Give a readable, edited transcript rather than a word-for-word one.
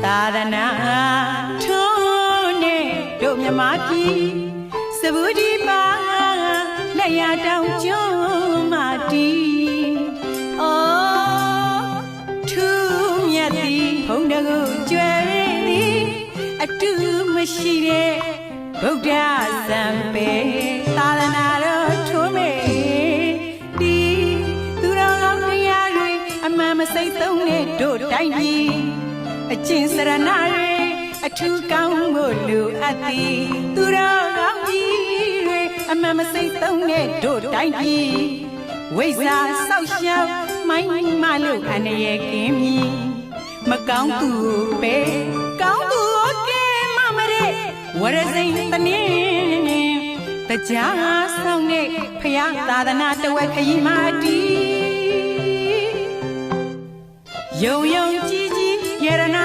သာသနာထွန်းနဲ့တို့မြမကြီးစဘူဒီပါလက်ရတောင်ကျွန်းမတီအော်ထူးမြတ်သည်ဘုံတကူကျွဲသည်အတူမရှိတဲ့ဗုဒ္ဓဇံပေသာသနာတော်ထွန်းမေဒီသူတော်ကောင်းတရားတွေအမှန်မစိတ်သုံးတဲ့တို့တိုင်းပြည်အကျင့်စရဏတွေအထူးကောင်းမှုလိုအပ်သည်သူတော်ကောင်းကြီးတွေအမှန်မစိတ်သုံးတဲ့တို့တိုင်းပြည်ဝိဇ္ဇာဆောက်ရှောက်မိုင်းမလို့အနေရကင်းမြည်မကောင်းသူပဲကောင်းသူကဲမမတဲ့ဝရစိန်တနည်းတရားဆောင်တဲ့ဖယားသာသနာတဝက်ခရီးမာတီယုံယုံကြည်ကြည်ယရနာ